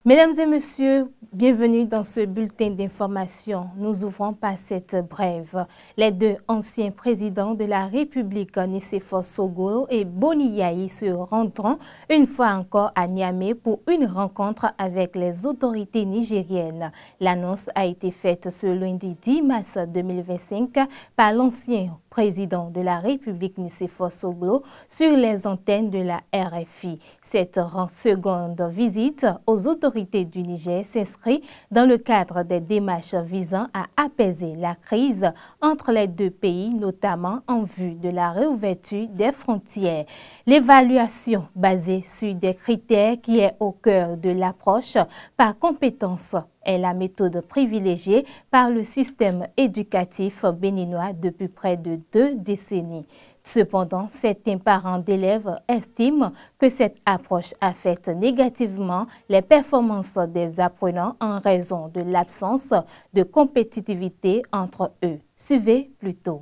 Mesdames et messieurs, bienvenue dans ce bulletin d'information. Nous ouvrons par cette brève. Les deux anciens présidents de la République, Nicéphore Soglo et Boni Yayi, se rendront une fois encore à Niamey pour une rencontre avec les autorités nigériennes. L'annonce a été faite ce lundi 10 mars 2025 par l'ancien président de la République Nicéphore Soglo sur les antennes de la RFI. Cette seconde visite aux autorités du Niger s'inscrit dans le cadre des démarches visant à apaiser la crise entre les deux pays, notamment en vue de la réouverture des frontières. L'évaluation basée sur des critères qui est au cœur de l'approche par compétence est la méthode privilégiée par le système éducatif béninois depuis près de 2 décennies. Cependant, certains parents d'élèves estiment que cette approche affecte négativement les performances des apprenants en raison de l'absence de compétitivité entre eux. Suivez plutôt.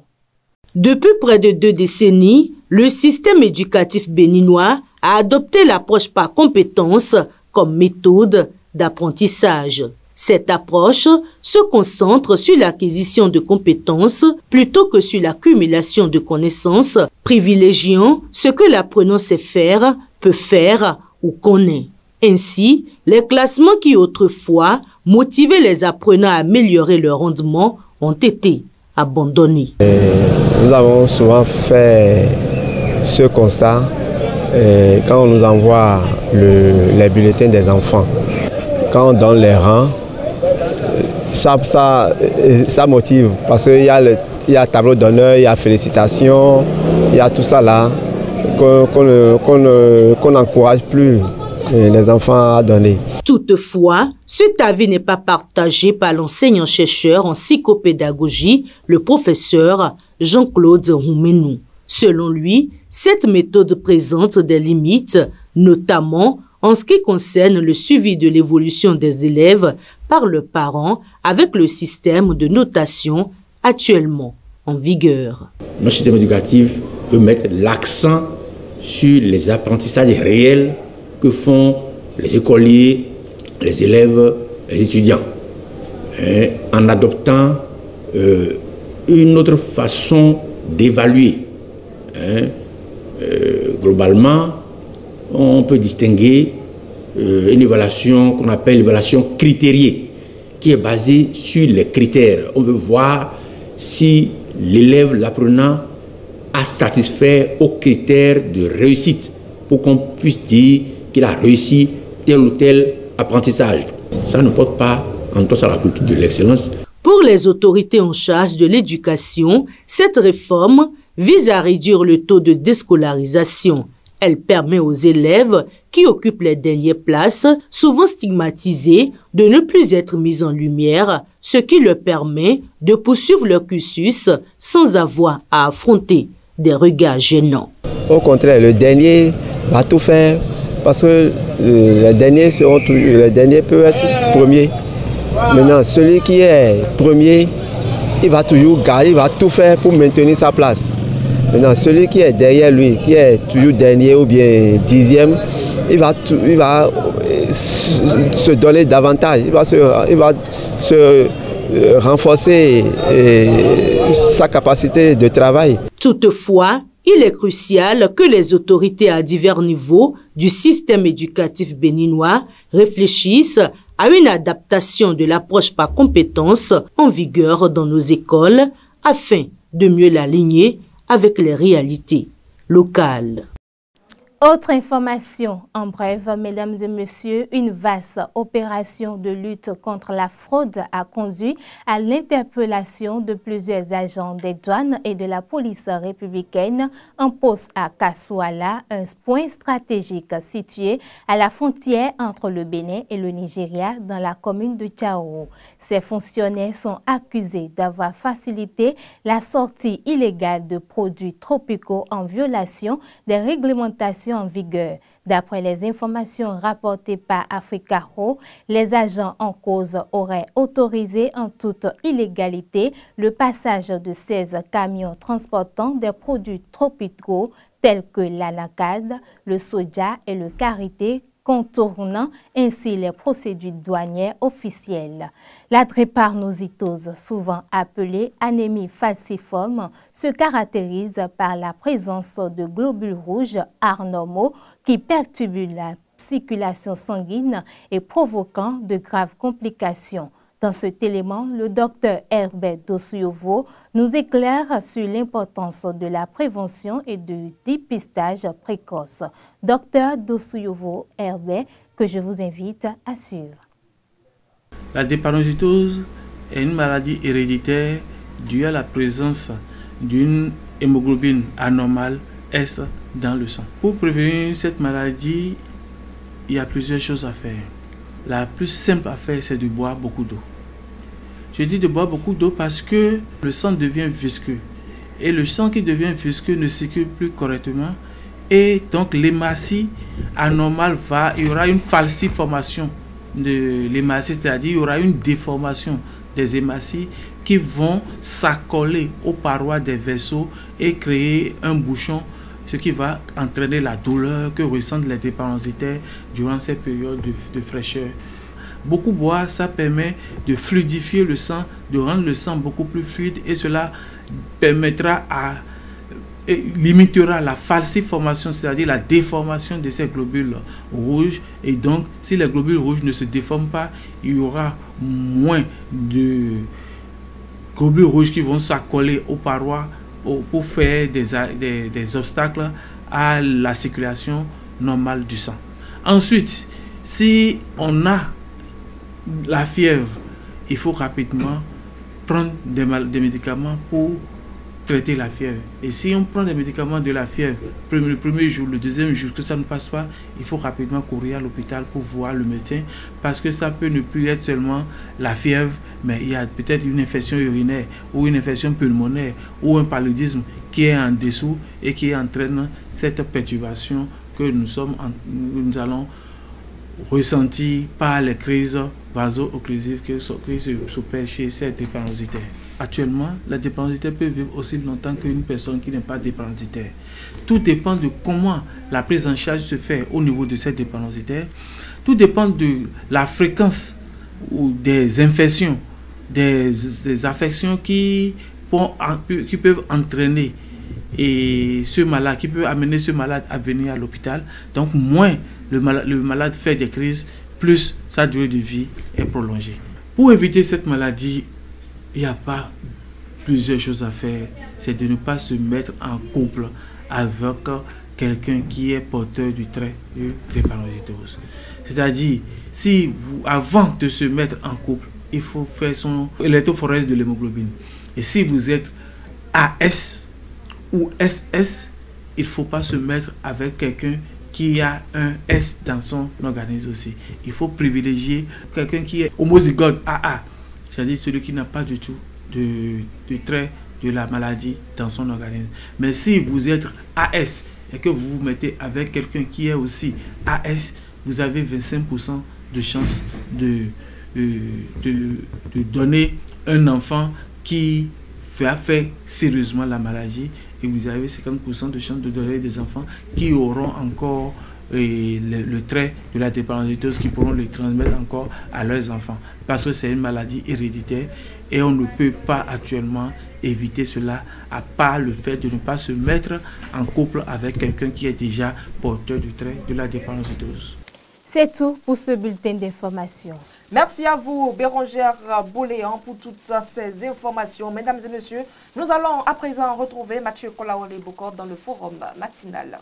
Depuis près de 2 décennies, le système éducatif béninois a adopté l'approche par compétences comme méthode d'apprentissage. Cette approche se concentre sur l'acquisition de compétences plutôt que sur l'accumulation de connaissances, privilégiant ce que l'apprenant sait faire, peut faire ou connaît. Ainsi, les classements qui autrefois motivaient les apprenants à améliorer leur rendement ont été abandonnés. Nous avons souvent fait ce constat quand on nous envoie les bulletins des enfants. Quand on donne les rangs, ça motive parce qu'il y a tableau d'honneur, il y a félicitations, il y a tout ça là qu'on n'encourage plus les enfants à donner. Toutefois, cet avis n'est pas partagé par l'enseignant-chercheur en psychopédagogie, le professeur Jean-Claude Roumenou. Selon lui, cette méthode présente des limites, notamment en ce qui concerne le suivi de l'évolution des élèves par leurs parents avec le système de notation actuellement en vigueur. Notre système éducatif veut mettre l'accent sur les apprentissages réels que font les écoliers, les élèves, les étudiants, en adoptant une autre façon d'évaluer. Globalement, on peut distinguer une évaluation qu'on appelle l'évaluation critériée, qui est basée sur les critères. On veut voir si l'élève, l'apprenant, a satisfait aux critères de réussite pour qu'on puisse dire qu'il a réussi tel ou tel apprentissage. Ça ne porte pas en tout cas à la culture de l'excellence. Pour les autorités en charge de l'éducation, cette réforme vise à réduire le taux de déscolarisation. Elle permet aux élèves qui occupent les dernières places, souvent stigmatisés, de ne plus être mis en lumière, ce qui leur permet de poursuivre leur cursus sans avoir à affronter des regards gênants. Au contraire, le dernier va tout faire parce que les derniers peuvent être premiers. Maintenant, celui qui est premier, il va toujours garder, il va tout faire pour maintenir sa place. Maintenant, celui qui est derrière lui, qui est toujours dernier ou bien 10e, il va se donner davantage, il va se renforcer sa capacité de travail. Toutefois, il est crucial que les autorités à divers niveaux du système éducatif béninois réfléchissent à une adaptation de l'approche par compétences en vigueur dans nos écoles afin de mieux l'aligner avec les réalités locales. Autre information, en bref, mesdames et messieurs, une vaste opération de lutte contre la fraude a conduit à l'interpellation de plusieurs agents des douanes et de la police républicaine en poste à Kassouala, un point stratégique situé à la frontière entre le Bénin et le Nigeria dans la commune de Tchao. Ces fonctionnaires sont accusés d'avoir facilité la sortie illégale de produits tropicaux en violation des réglementations en vigueur. D'après les informations rapportées par Africaro, les agents en cause auraient autorisé en toute illégalité le passage de 16 camions transportant des produits tropicaux tels que l'anacade, le soja et le karité contournant ainsi les procédures douanières officielles. La drépanocytose, souvent appelée anémie falciforme, se caractérise par la présence de globules rouges anormaux qui perturbent la circulation sanguine et provoquant de graves complications. Dans cet élément, le docteur Herbert Dosuyovo nous éclaire sur l'importance de la prévention et du dépistage précoce. Docteur Dosuyovo Herbert, que je vous invite à suivre. La drépanocytose est une maladie héréditaire due à la présence d'une hémoglobine anormale S dans le sang. Pour prévenir cette maladie, il y a plusieurs choses à faire. La plus simple à faire, c'est de boire beaucoup d'eau. Je dis de boire beaucoup d'eau parce que le sang devient visqueux. Et le sang qui devient visqueux ne circule plus correctement. Et donc l'hématie anormale il y aura une falciformation de l'hématie, c'est-à-dire il y aura une déformation des hématies qui vont s'accoler aux parois des vaisseaux et créer un bouchon, ce qui va entraîner la douleur que ressentent les drépanocytaires durant ces périodes de fraîcheur. Beaucoup boire, ça permet de fluidifier le sang, de rendre le sang beaucoup plus fluide et cela limitera la falciformation, c'est-à-dire la déformation de ces globules rouges. Et donc, si les globules rouges ne se déforment pas, il y aura moins de globules rouges qui vont s'accoler aux parois pour faire des obstacles à la circulation normale du sang. Ensuite, si on a la fièvre, il faut rapidement prendre des médicaments pour traiter la fièvre. Et si on prend des médicaments de la fièvre, le premier jour, le deuxième jour, que ça ne passe pas, il faut rapidement courir à l'hôpital pour voir le médecin, parce que ça peut ne plus être seulement la fièvre, mais il y a peut-être une infection urinaire ou une infection pulmonaire ou un paludisme qui est en dessous et qui entraîne cette perturbation que nous allons ressentir par les crises vaso-occlusives qui s'opèrent chez ces drépanocytaires. Actuellement, la drépanocytaire peut vivre aussi longtemps qu'une personne qui n'est pas drépanocytaire. Tout dépend de comment la prise en charge se fait au niveau de ces drépanocytaires. Tout dépend de la fréquence ou des infections, des affections qui peuvent entraîner ce malade, qui peut amener ce malade à venir à l'hôpital. Donc, moins le malade fait des crises, plus sa durée de vie est prolongée. Pour éviter cette maladie, il n'y a pas plusieurs choses à faire. C'est de ne pas se mettre en couple avec quelqu'un qui est porteur du trait de drépanocytose. C'est-à-dire, avant de se mettre en couple, il faut faire son électrophorèse de l'hémoglobine. Et si vous êtes AS ou SS, il ne faut pas se mettre avec quelqu'un qui a un S dans son organisme aussi. Il faut privilégier quelqu'un qui est homozygote AA, c'est-à-dire celui qui n'a pas du tout de trait de la maladie dans son organisme. Mais si vous êtes AS et que vous vous mettez avec quelqu'un qui est aussi AS, vous avez 25% de chance de donner un enfant qui va faire sérieusement la maladie, et vous avez 50% de chance de donner des enfants qui auront encore le trait de la drépanocytose, qui pourront le transmettre encore à leurs enfants, parce que c'est une maladie héréditaire et on ne peut pas actuellement éviter cela à part le fait de ne pas se mettre en couple avec quelqu'un qui est déjà porteur du trait de la drépanocytose. C'est tout pour ce bulletin d'information. Merci à vous, Bérangère Bouléan, pour toutes ces informations. Mesdames et messieurs, nous allons à présent retrouver Mathieu Kolaole-Bokor dans le forum matinal.